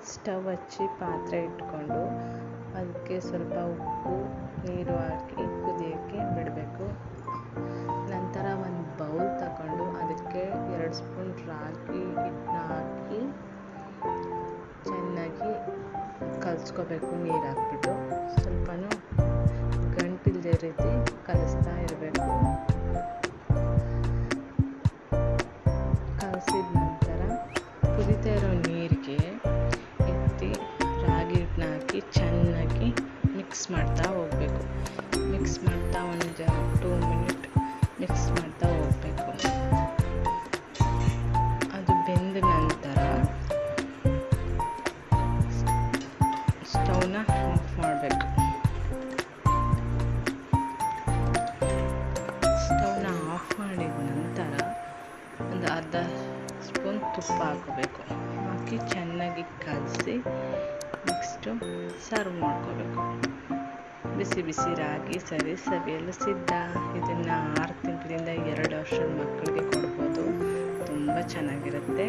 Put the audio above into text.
Stove ಹಚ್ಚಿ ಪಾತ್ರೆ ಇಟ್ಕೊಂಡು ಅದಕ್ಕೆ ಸ್ವಲ್ಪ ಉಪ್ಪು ನೀರು ಹಾಕಿ ಕುದಿಯೋಕ್ಕೆ ಬಿಡಬೇಕು. ನಂತರ ಒಂದು ಬೌಲ್ ತಗೊಂಡು ಅದಕ್ಕೆ 2 ಸ್ಪೂನ್ ರಾಗಿ ಹಿಟ್ಟನ್ನ ಹಾಕಿ ಚೆನ್ನಾಗಿ ಕಲಿಸ್ಕೋಬೇಕು. ನೀರು ಹಾಕ್ಬಿಟ್ಟು ಸ್ವಲ್ಪನೂ ಗಂಟಿಲ್ಲದೆ ರೀತಿ ಕಲಿಸ್ತಾ ಇರಬೇಕು. ಕಲಸಿದ ನಂತರ ಕುದೀತಾ ಇರೋ ನೀರಿಗೆ ಎತ್ತಿ ರಾಗಿ ಹಿಟ್ಟನ್ನ ಹಾಕಿ ಚೆನ್ನಾಗಿ ಮಿಕ್ಸ್ ಮಾಡ್ತಾ ಹೋಗಬೇಕು. ಮಿಕ್ಸ್ ಮಾಡ್ತಾ ಒಂದು 2 ಮಿನಿಟ್ ಮಿಕ್ಸ್ ಮಾಡ್ತಾ ಹೋಗಬೇಕು. ಅದು ಬೆಂದ ನಂತರ ಸ್ಟವ್ನ ಆಫ್ ಮಾಡಬೇಕು. ಸ್ಟವ್ನ ಆಫ್ ಮಾಡಿದ ನಂತರ ಒಂದು ಅರ್ಧ ಸ್ಪೂನ್ ತುಪ್ಪ ಹಾಕೋಬೇಕು. ಹಾಕಿ ಚೆನ್ನಾಗಿ ಕಲಸಿ ನೆಕ್ಸ್ಟು ಸರ್ವ್ ಮಾಡ್ಕೋಬೇಕು. ಬಿಸಿ ಬಿಸಿ ರಾಗಿ ಸರಿ ಸವಿಯಲು ಸಿದ್ಧ. ಇದನ್ನು 6 ತಿಂಗಳಿಂದ 2 ವರ್ಷದ ಮಕ್ಕಳಿಗೆ ಕೊಡ್ಬೋದು. ತುಂಬ ಚೆನ್ನಾಗಿರುತ್ತೆ.